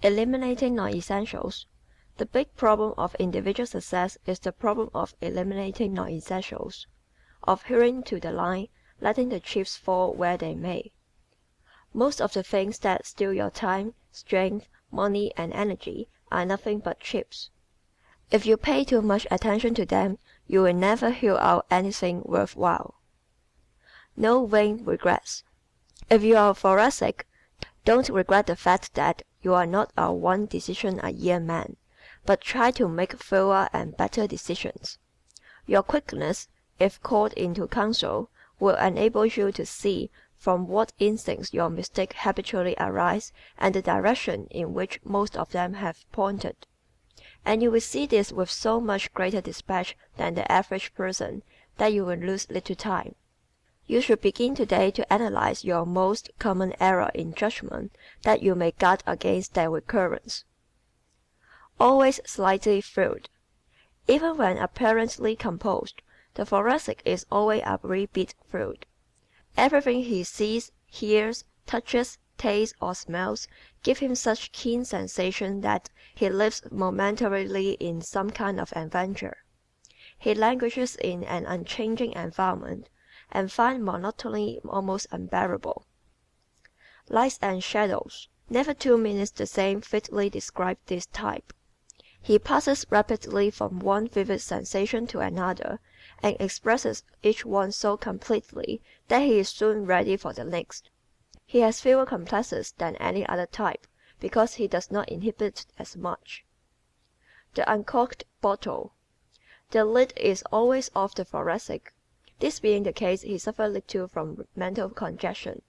Eliminating non-essentials. The big problem of individual success is the problem of eliminating non-essentials, of hewing to the line, letting the chips fall where they may. Most of the things that steal your time, strength, money, and energy are nothing but chips. If you pay too much attention to them, you will never hew out anything worthwhile. No vain regrets. If you are thoracic, don't regret the fact that you are not a one decision a year man, but try to make fewer and better decisions. Your quickness, if called into counsel, will enable you to see from what instincts your mistakes habitually arise and the direction in which most of them have pointed. And you will see this with so much greater dispatch than the average person that you will lose little time. You should begin today to analyze your most common error in judgment that you may guard against their recurrence. Always slightly thrilled. Even when apparently composed, the thoracic is always a wee bit thrilled. Everything he sees, hears, touches, tastes, or smells gives him such keen sensation that he lives momentarily in some kind of adventure. He languishes in an unchanging environment and finds monotony almost unbearable. Lights and shadows. Never 2 minutes the same fitly describe this type. He passes rapidly from one vivid sensation to another and expresses each one so completely that he is soon ready for the next. He has fewer complexes than any other type because he does not inhibit as much. The uncorked bottle. The lid is always off the thoracic. This being the case, he suffers little from mental congestion,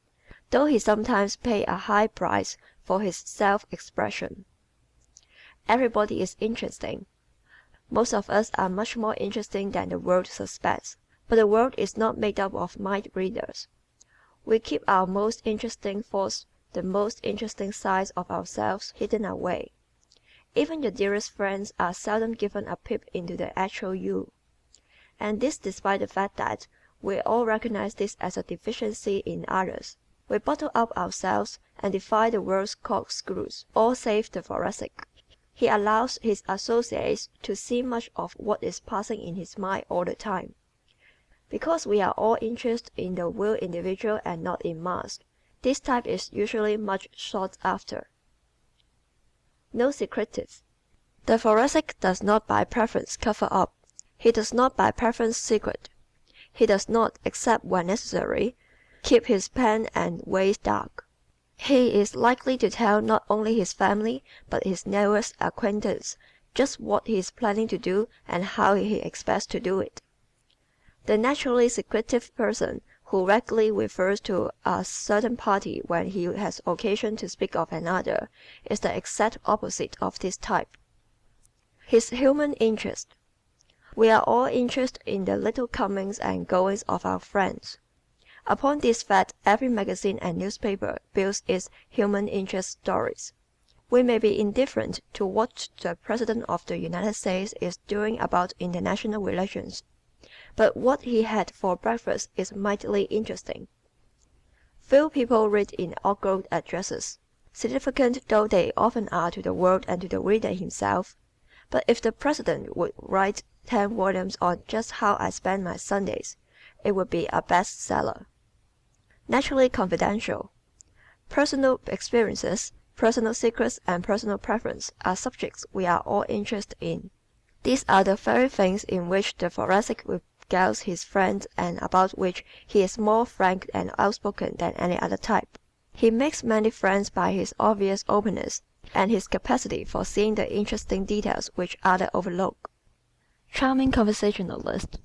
though he sometimes pays a high price for his self-expression. Everybody is interesting. Most of us are much more interesting than the world suspects, but the world is not made up of mind readers. We keep our most interesting thoughts, the most interesting sides of ourselves, hidden away. Even your dearest friends are seldom given a peep into the actual you. And this despite the fact that we all recognize this as a deficiency in others. We bottle up ourselves and defy the world's corkscrews, all save the thoracic. He allows his associates to see much of what is passing in his mind all the time. Because we are all interested in the real individual and not in mass, this type is usually much sought after. No secretive. The thoracic does not by preference cover up. He does not by preference secret. He does not, except when necessary, keep his pen and ways dark. He is likely to tell not only his family but his nearest acquaintance just what he is planning to do and how he expects to do it. The naturally secretive person who regularly refers to a certain party when he has occasion to speak of another is the exact opposite of this type. His human interest. We are all interested in the little comings and goings of our friends. Upon this fact every magazine and newspaper builds its human interest stories. We may be indifferent to what the President of the United States is doing about international relations, but what he had for breakfast is mightily interesting. Few people read inaugural addresses, significant though they often are to the world and to the reader himself. But if the President would write 10 volumes on just how I spend my Sundays, it would be a bestseller. Naturally confidential. Personal experiences, personal secrets, and personal preference are subjects we are all interested in. These are the very things in which the thoracic regales his friends and about which he is more frank and outspoken than any other type. He makes many friends by his obvious openness and his capacity for seeing the interesting details which others overlook. Charming conversationalist.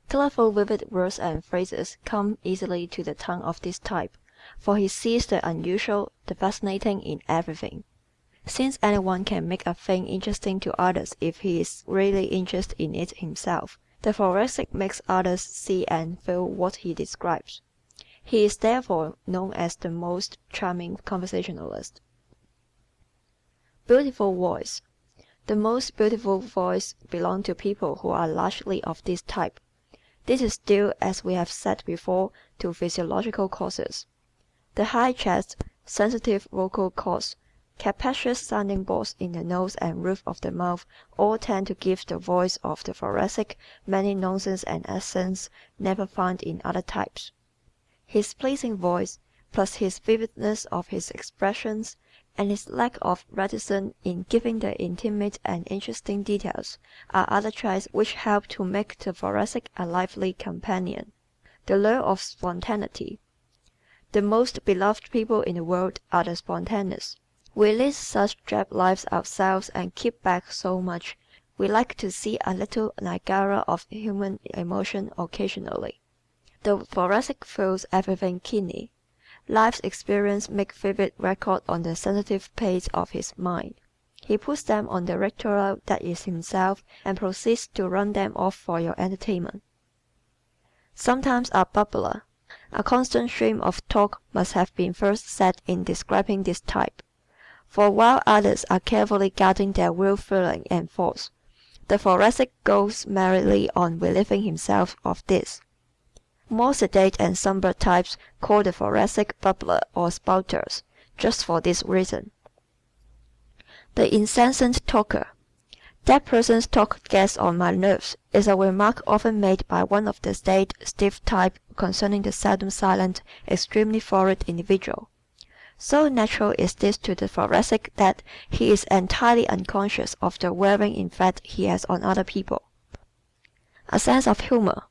Colorful, vivid words and phrases come easily to the tongue of this type, for he sees the unusual, the fascinating in everything. Since anyone can make a thing interesting to others if he is really interested in it himself, the thoracic makes others see and feel what he describes. He is therefore known as the most charming conversationalist. Beautiful voice. The most beautiful voice belong to people who are largely of this type. This is due, as we have said before, to physiological causes. The high chest, sensitive vocal cords, Capacious sounding boards in the nose and roof of the mouth all tend to give the voice of the Thoracic many nuances and accents never found in other types. His pleasing voice, plus his vividness of his expressions, and his lack of reticence in giving the intimate and interesting details, are other traits which help to make the Thoracic a lively companion. The lure of spontaneity. The most beloved people in the world are the spontaneous. We lead such drab lives ourselves and keep back so much. We like to see a little Niagara of human emotion occasionally. The Thoracic feels everything keenly. Life's experience makes vivid record on the sensitive page of his mind. He puts them on the rectoral that is himself and proceeds to run them off for your entertainment. Sometimes a bubbler. A constant stream of talk must have been first set in describing this type. For while others are carefully guarding their real feeling and thoughts, the Thoracic goes merrily on relieving himself of this. More sedate and somber types call the Thoracic bubbler or spouters, just for this reason. The incessant talker. "That person's talk gets on my nerves" is a remark often made by one of the staid, stiff type concerning the seldom silent, extremely florid individual. So natural is this to the Thoracic that he is entirely unconscious of the wearing effect he has on other people. A sense of humor.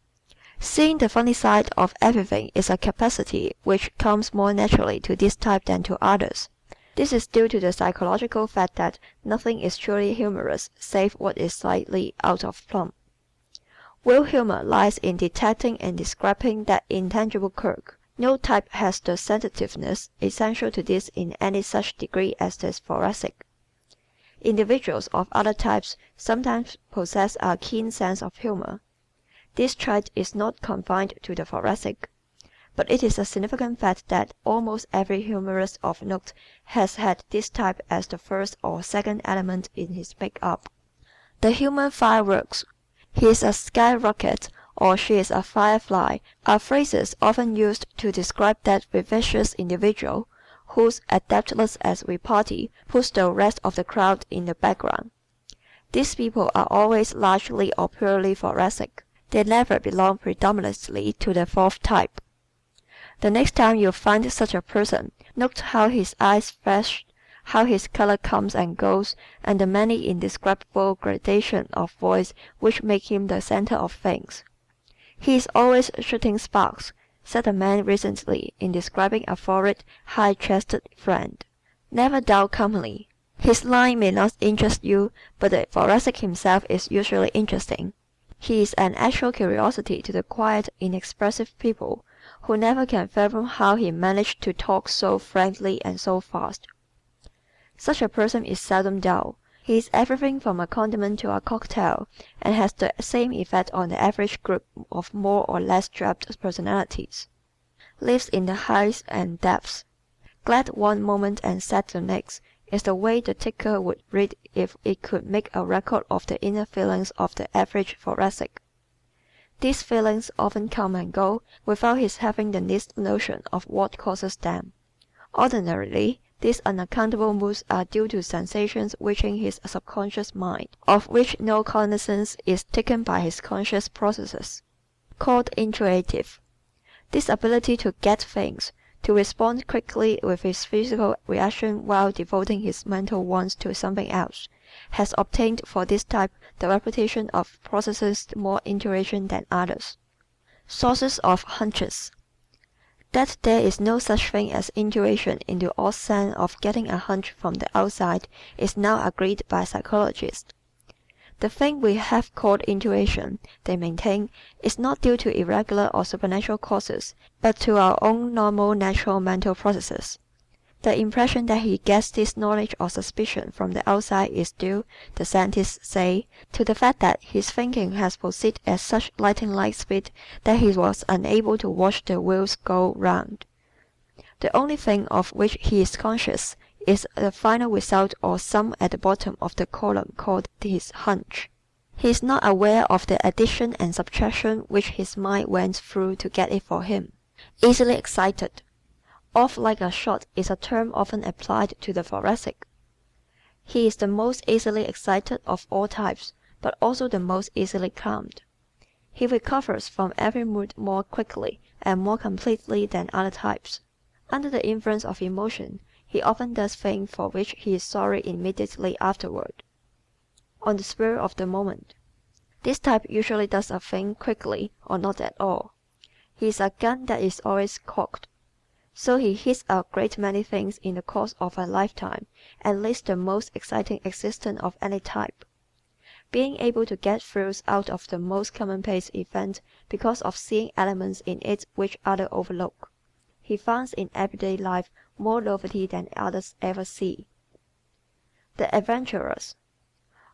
Seeing the funny side of everything is a capacity which comes more naturally to this type than to others. This is due to the psychological fact that nothing is truly humorous save what is slightly out of plumb. Real humor lies in detecting and describing that intangible quirk. No type has the sensitiveness essential to this in any such degree as the Thoracic. Individuals of other types sometimes possess a keen sense of humor. This trait is not confined to the Thoracic, but it is a significant fact that almost every humorist of note has had this type as the first or second element in his make-up. The human fireworks. "He is a skyrocket" or "she is a firefly" are phrases often used to describe that vivacious individual whose adeptness as repartee puts the rest of the crowd in the background. These people are always largely or purely Thoracic. They never belong predominantly to the fourth type. The next time you find such a person, note how his eyes flash, how his color comes and goes, and the many indescribable gradations of voice which make him the center of things. "He is always shooting sparks," said a man recently in describing a florid, high-chested friend. Never doubt commonly. His line may not interest you, but the Thoracic himself is usually interesting. He is an actual curiosity to the quiet, inexpressive people who never can fathom how he managed to talk so frankly and so fast. Such a person is seldom dull. He is everything from a condiment to a cocktail and has the same effect on the average group of more or less drab personalities. Lives in the heights and depths. Glad one moment and sad the next is the way the ticker would read if it could make a record of the inner feelings of the average Thoracic. These feelings often come and go without his having the least notion of what causes them. Ordinarily, these unaccountable moods are due to sensations reaching his subconscious mind, of which no cognizance is taken by his conscious processes. Called intuitive. This ability to get things, to respond quickly with his physical reaction while devoting his mental ones to something else, has obtained for this type the reputation of possessing more intuition than others. Sources of hunches. That there is no such thing as intuition in the odd sense of getting a hunch from the outside is now agreed by psychologists. The thing we have called intuition, they maintain, is not due to irregular or supernatural causes, but to our own normal natural mental processes. The impression that he gets this knowledge or suspicion from the outside is due, the scientists say, to the fact that his thinking has proceeded at such lightning-like speed that he was unable to watch the wheels go round. The only thing of which he is conscious is the final result or sum at the bottom of the column called his hunch. He is not aware of the addition and subtraction which his mind went through to get it for him. Easily excited. "Off like a shot" is a term often applied to the Thoracic. He is the most easily excited of all types, but also the most easily calmed. He recovers from every mood more quickly and more completely than other types. Under the influence of emotion, he often does things for which he is sorry immediately afterward. On the spur of the moment. This type usually does a thing quickly or not at all. He is a gun that is always cocked. So he hits a great many things in the course of a lifetime and leads the most exciting existence of any type. Being able to get thrills out of the most commonplace event because of seeing elements in it which others overlook. He finds in everyday life more novelty than others ever see. The adventurers.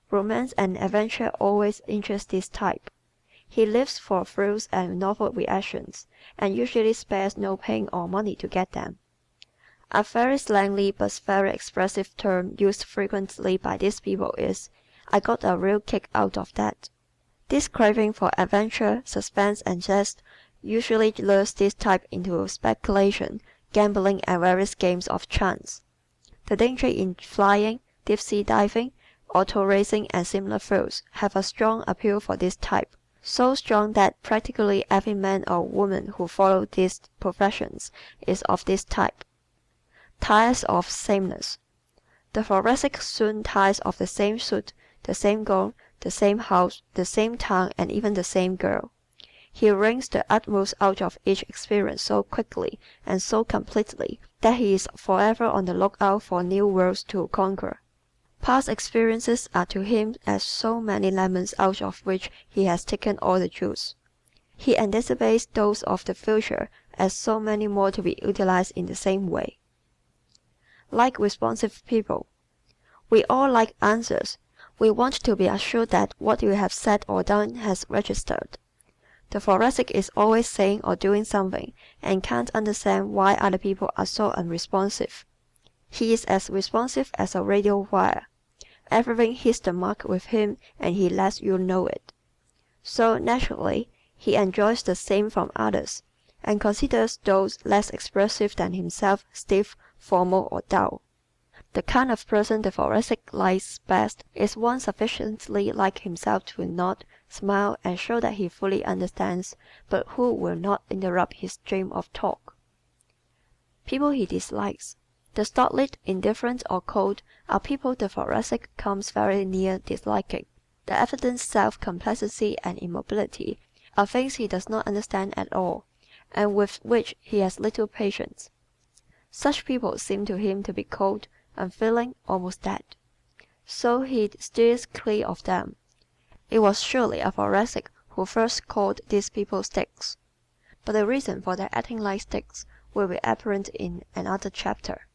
Romance and adventure always interest this type. He lives for thrills and novel reactions, and usually spares no pain or money to get them. A very slangy but very expressive term used frequently by these people is, "I got a real kick out of that." This craving for adventure, suspense, and zest usually lures this type into speculation, gambling, and various games of chance. The danger in flying, deep-sea diving, auto racing, and similar thrills have a strong appeal for this type. So strong that practically every man or woman who follows these professions is of this type. Tires of sameness. The Thoracic soon tires of the same suit, the same gown, the same house, the same town, and even the same girl. He wrings the utmost out of each experience so quickly and so completely that he is forever on the lookout for new worlds to conquer. Past experiences are to him as so many lemons out of which he has taken all the juice. He anticipates those of the future as so many more to be utilized in the same way. Like responsive people. We all like answers. We want to be assured that what we have said or done has registered. The Thoracic is always saying or doing something and can't understand why other people are so unresponsive. He is as responsive as a radio wire. Everything hits the mark with him and he lets you know it. So, naturally, he enjoys the same from others and considers those less expressive than himself stiff, formal, or dull. The kind of person the Thoracic likes best is one sufficiently like himself to nod, smile, and show that he fully understands, but who will not interrupt his stream of talk. People he dislikes. The stolid, indifferent, or cold are people the Thoracic comes very near disliking. The evident self-complacency and immobility are things he does not understand at all, and with which he has little patience. Such people seem to him to be cold, unfeeling, almost dead. So he steers clear of them. It was surely a Thoracic who first called these people sticks. But the reason for their acting like sticks will be apparent in another chapter.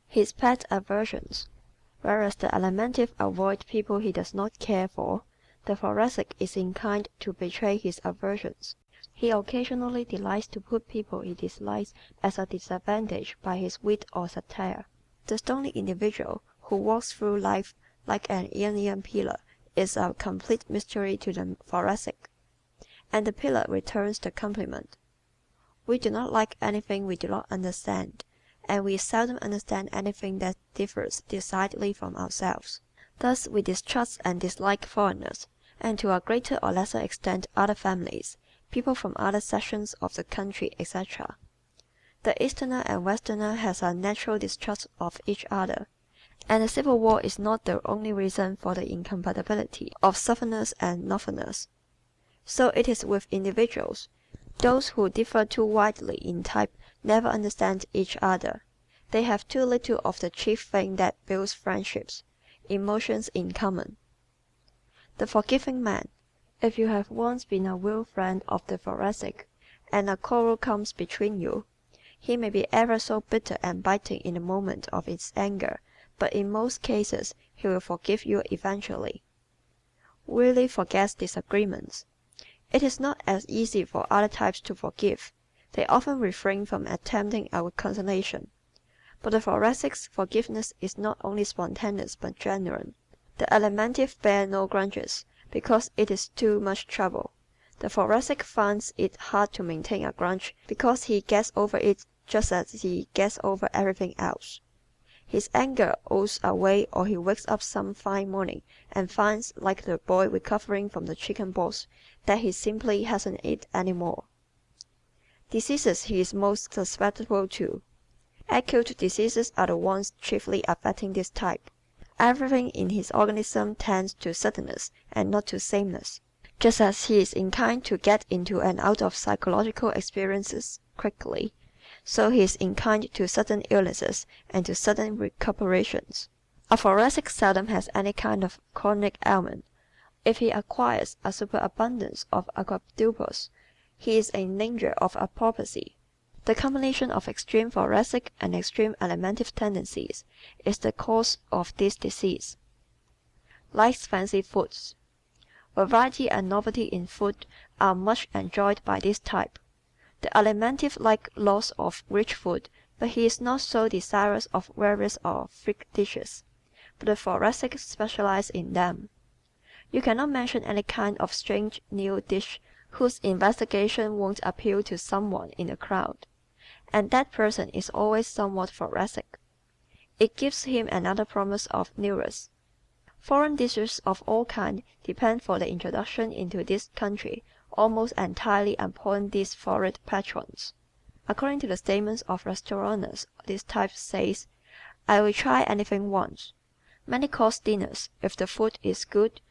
His pet aversions. Whereas the Alimentive avoids people he does not care for, the Thoracic is inclined to betray his aversions. He occasionally delights to put people he dislikes at a disadvantage by his wit or satire. The stony individual who walks through life like an Ionian pillar is a complete mystery to the Thoracic, and the pillar returns the compliment. We do not like anything we do not understand, and we seldom understand anything that differs decidedly from ourselves. Thus we distrust and dislike foreigners, and to a greater or lesser extent other families, people from other sections of the country, etc. The Easterner and Westerner has a natural distrust of each other, and the Civil War is not the only reason for the incompatibility of Southerners and Northerners. So it is with individuals. Those who differ too widely in type never understand each other. They have too little of the chief thing that builds friendships, emotions in common. The forgiving man. If you have once been a real friend of the Thoracic, and a quarrel comes between you, he may be ever so bitter and biting in the moment of his anger, but in most cases he will forgive you eventually. Really forgets disagreements. It is not as easy for other types to forgive. They often refrain from attempting a reconciliation. But the Thoracic's forgiveness is not only spontaneous but genuine. The Alimentive bear no grudges because it is too much trouble. The Thoracic finds it hard to maintain a grudge because he gets over it just as he gets over everything else. His anger oozes away, or he wakes up some fine morning and finds, like the boy recovering from the chicken pox, that he simply hasn't it any more. Diseases he is most susceptible to. Acute diseases are the ones chiefly affecting this type. Everything in his organism tends to suddenness and not to sameness. Just as he is inclined to get into and out of psychological experiences quickly, so he is inclined to sudden illnesses and to sudden recuperations. A Thoracic seldom has any kind of chronic ailment. If he acquires a superabundance of quadruples, he is in danger of apoplexy. The combination of extreme thoracic and extreme alimentive tendencies is the cause of this disease. Likes fancy foods. Variety and novelty in food are much enjoyed by this type. The alimentive likes lots of rich food, but he is not so desirous of various or freak dishes. But the Thoracic specializes in them. You cannot mention any kind of strange new dish whose investigation won't appeal to someone in the crowd, and that person is always somewhat Thoracic. It gives him another promise of newness. Foreign dishes of all kinds depend for the introduction into this country almost entirely upon these florid patrons. According to the statements of restauranteurs, this type says, "I will try anything once." Many-course dinners, if the food is good,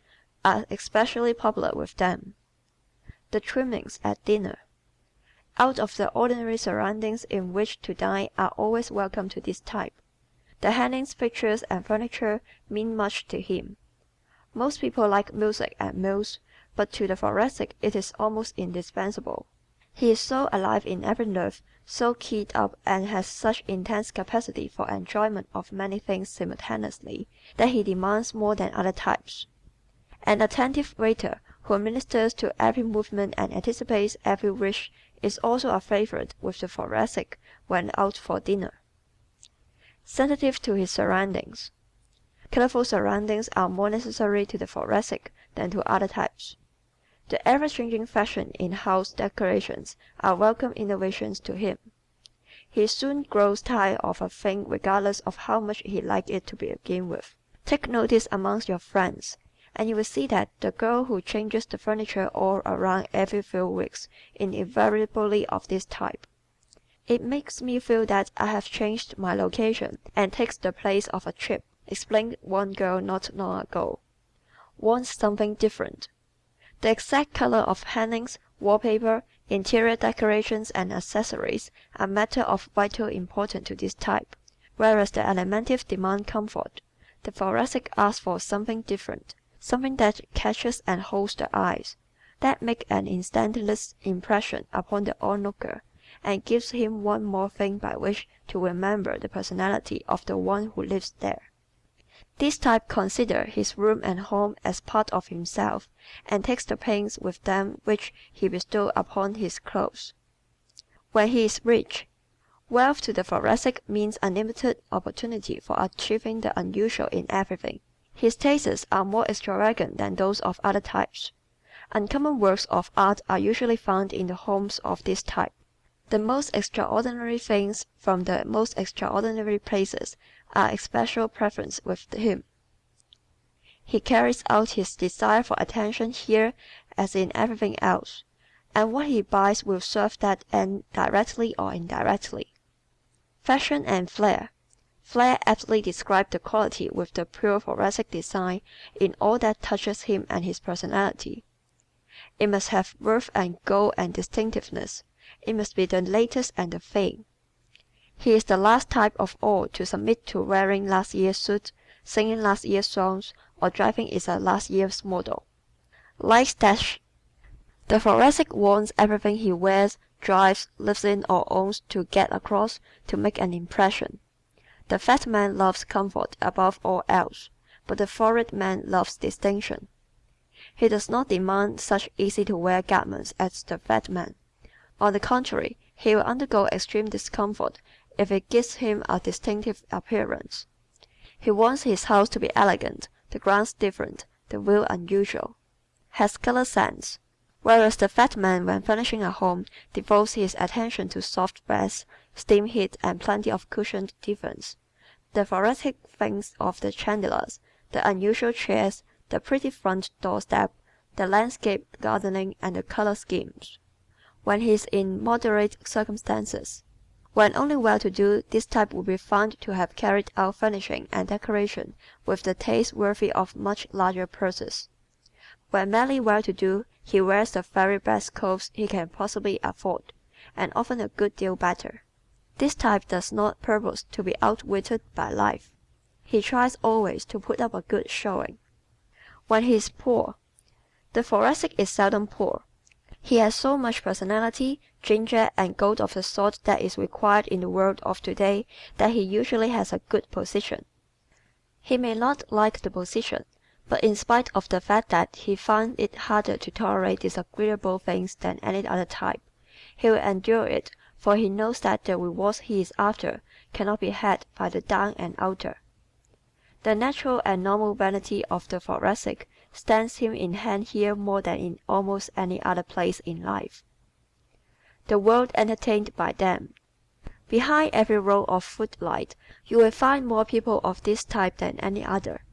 are especially popular with them. The trimmings at dinner. Out of the ordinary surroundings in which to dine are always welcome to this type. The hangings, pictures, and furniture mean much to him. Most people like music and meals, but to the Thoracic it is almost indispensable. He is so alive in every nerve, so keyed up, and has such intense capacity for enjoyment of many things simultaneously, that he demands more than other types. An attentive waiter who ministers to every movement and anticipates every wish is also a favorite with the Thoracic when out for dinner. Sensitive to his surroundings. Colorful surroundings are more necessary to the Thoracic than to other types. The ever-changing fashion in house decorations are welcome innovations to him. He soon grows tired of a thing regardless of how much he liked it to begin with. Take notice amongst your friends, and you will see that the girl who changes the furniture all around every few weeks is invariably of this type. "It makes me feel that I have changed my location and takes the place of a trip," explained one girl not long ago. "Wants something different." The exact color of hangings, wallpaper, interior decorations, and accessories are matter of vital importance to this type. Whereas the Alimentive demand comfort, the Thoracic asks for something different, something that catches and holds the eyes, that makes an instantaneous impression upon the onlooker, and gives him one more thing by which to remember the personality of the one who lives there. This type considers his room and home as part of himself, and takes the pains with them which he bestows upon his clothes. When he is rich, wealth to the Thoracic means unlimited opportunity for achieving the unusual in everything. His tastes are more extravagant than those of other types. Uncommon works of art are usually found in the homes of this type. The most extraordinary things from the most extraordinary places are a special preference with him. He carries out his desire for attention here as in everything else, and what he buys will serve that end directly or indirectly. Fashion and flair. Flair aptly describes the quality with the pure Thoracic design in all that touches him and his personality. It must have worth and go and distinctiveness. It must be the latest and the thing. He is the last type of all to submit to wearing last year's suit, singing last year's songs, or driving is a last year's model. Likes dash. The Thoracic wants everything he wears, drives, lives in, or owns to get across, to make an impression. The fat man loves comfort above all else, but the florid man loves distinction. He does not demand such easy-to-wear garments as the fat man. On the contrary, he will undergo extreme discomfort if it gives him a distinctive appearance. He wants his house to be elegant, the grounds different, the view unusual. Has color sense. Whereas the fat man when furnishing a home devotes his attention to soft beds, steam heat, and plenty of cushioned divans. The Thoracic thinks of the chandeliers, the unusual chairs, the pretty front doorstep, the landscape gardening, and the color schemes, when he is in moderate circumstances. When only well-to-do, this type will be found to have carried out furnishing and decoration with the taste worthy of much larger purses. When merely well-to-do, he wears the very best clothes he can possibly afford, and often a good deal better. This type does not purpose to be outwitted by life. He tries always to put up a good showing. When he is poor, the Thoracic is seldom poor. He has so much personality, ginger, and gold of the sort that is required in the world of today that he usually has a good position. He may not like the position, but in spite of the fact that he finds it harder to tolerate disagreeable things than any other type, he will endure it, for he knows that the rewards he is after cannot be had by the down and outer. The natural and normal vanity of the Thoracic stands him in hand here more than in almost any other place in life. The world entertained by them. Behind every row of footlights you will find more people of this type than any other.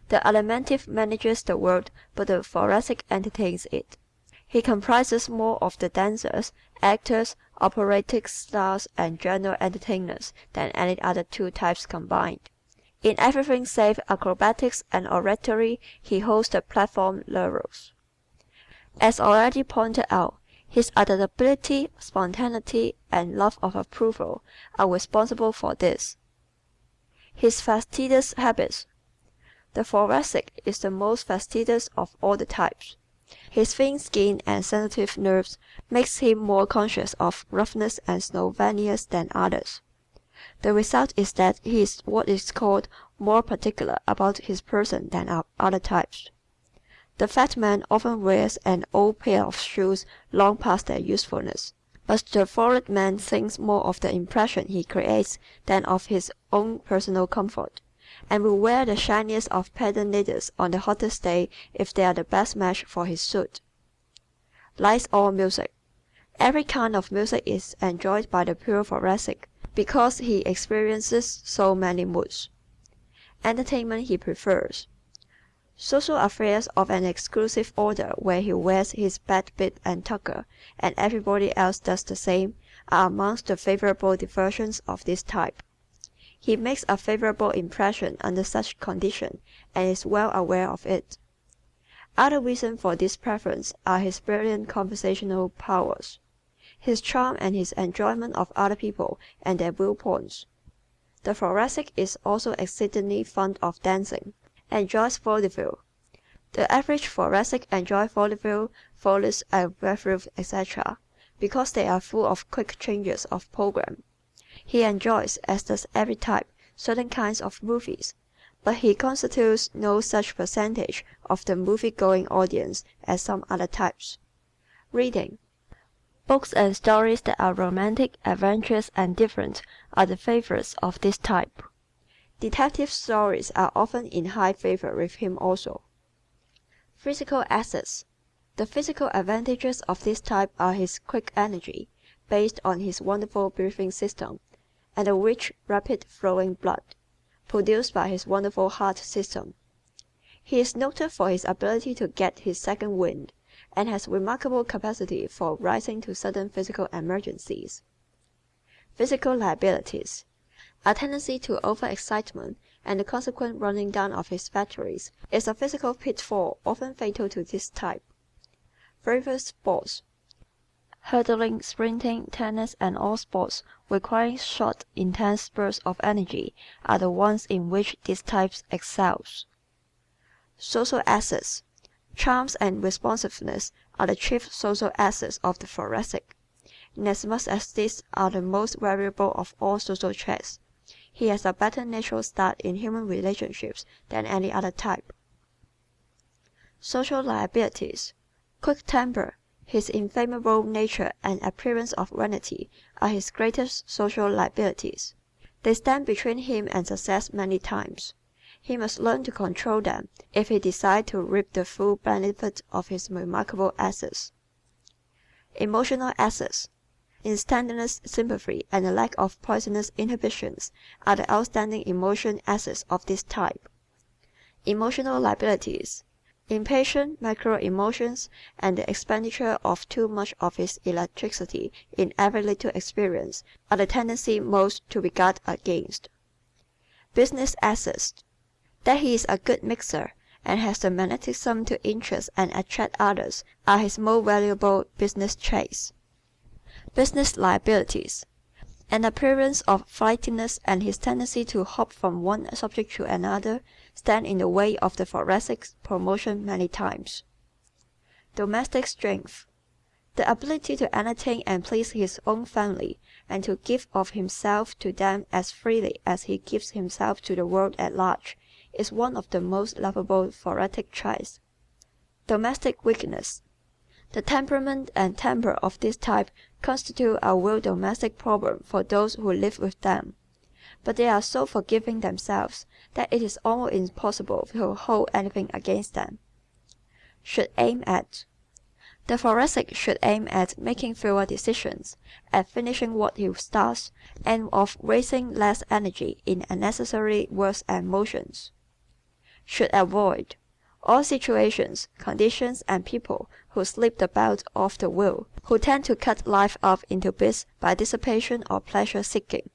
The Alimentive manages the world, but the Thoracic entertains it. He comprises more of the dancers, actors, operatic stars, and general entertainers than any other two types combined. In everything save acrobatics and oratory he holds the platform laurels. As already pointed out, his adaptability, spontaneity, and love of approval are responsible for this. His fastidious habits. The Thoracic is the most fastidious of all the types. His thin skin and sensitive nerves makes him more conscious of roughness and slovenliness than others. The result is that he is what is called more particular about his person than other types. The fat man often wears an old pair of shoes long past their usefulness, but the florid man thinks more of the impression he creates than of his own personal comfort, and will wear the shiniest of patent leathers on the hottest day if they are the best match for his suit. Likes all music. Every kind of music is enjoyed by the pure Thoracic, because he experiences so many moods. Entertainment he prefers. Social affairs of an exclusive order where he wears his bad bib and tucker and everybody else does the same are amongst the favorable diversions of this type. He makes a favorable impression under such conditions and is well aware of it. Other reasons for this preference are his brilliant conversational powers, his charm, and his enjoyment of other people and their viewpoints. The Thoracic is also exceedingly fond of dancing, enjoys vaudeville. The average Thoracic enjoys vaudeville, follies, and revues, etc., because they are full of quick changes of program. He enjoys, as does every type, certain kinds of movies, but he constitutes no such percentage of the movie-going audience as some other types. Reading. Books and stories that are romantic, adventurous, and different are the favorites of this type. Detective stories are often in high favor with him also. Physical assets. The physical advantages of this type are his quick energy, based on his wonderful breathing system, and the rich, rapid flowing blood, produced by his wonderful heart system. He is noted for his ability to get his second wind, and has remarkable capacity for rising to sudden physical emergencies. Physical liabilities. A tendency to overexcitement and the consequent running down of his batteries is a physical pitfall often fatal to this type. Favorite sports. Hurdling, sprinting, tennis, and all sports requiring short, intense bursts of energy are the ones in which this type excels. Social assets. Charms and responsiveness are the chief social assets of the Thoracic. Inasmuch as these are the most valuable of all social traits, he has a better natural start in human relationships than any other type. Social liabilities. Quick temper, his inflammable nature, and appearance of vanity are his greatest social liabilities. They stand between him and success many times. He must learn to control them if he decides to reap the full benefit of his remarkable assets. Emotional assets. instantaneous sympathy, and a lack of poisonous inhibitions are the outstanding emotion assets of this type. Emotional liabilities, impatient micro-emotions, and the expenditure of too much of his electricity in every little experience are the tendencies most to be guarded against. Business assets, that he is a good mixer and has the magnetism to interest and attract others are his most valuable business traits. Business liabilities, an appearance of flightiness and his tendency to hop from one subject to another stand in the way of the Thoracic's promotion many times. Domestic strength, the ability to entertain and please his own family and to give of himself to them as freely as he gives himself to the world at large is one of the most lovable thoracic traits. Domestic weakness, the temperament and temper of this type constitute a real domestic problem for those who live with them, but they are so forgiving themselves that it is almost impossible to hold anything against them. Should aim at, the Thoracic should aim at making fewer decisions, at finishing what he starts, and of wasting less energy in unnecessary words and motions. Should avoid all situations, conditions, and people who slip the belt off the wheel, who tend to cut life up into bits by dissipation or pleasure seeking,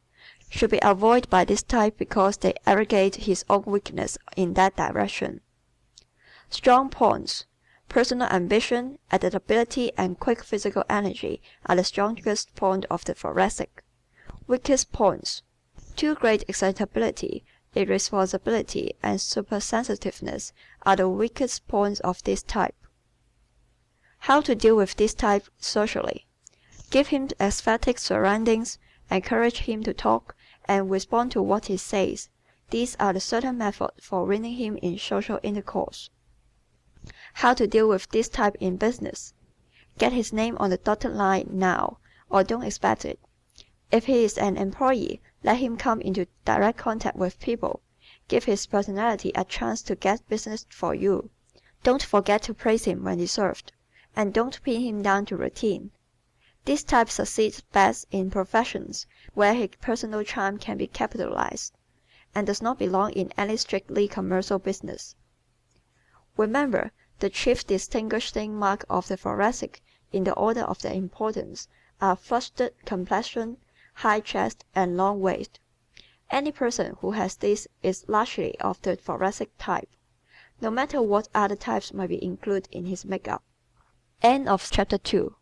should be avoided by this type because they aggregate his own weakness in that direction. Strong points, personal ambition, adaptability, and quick physical energy are the strongest points of the Thoracic. Weakest points, too great excitability, irresponsibility, and supersensitiveness are the weakest points of this type. How to deal with this type socially? Give him aesthetic surroundings, encourage him to talk, and respond to what he says. These are the certain methods for winning him in social intercourse. How to deal with this type in business? Get his name on the dotted line now, or don't expect it. If he is an employee, let him come into direct contact with people. Give his personality a chance to get business for you. Don't forget to praise him when deserved, and don't pin him down to routine. This type succeeds best in professions where his personal charm can be capitalized, and does not belong in any strictly commercial business. Remember, the chief distinguishing mark of the Thoracic in the order of their importance are flushed complexion, high chest, and long waist. Any person who has this is largely of the Thoracic type, no matter what other types might be included in his makeup. End of chapter 2.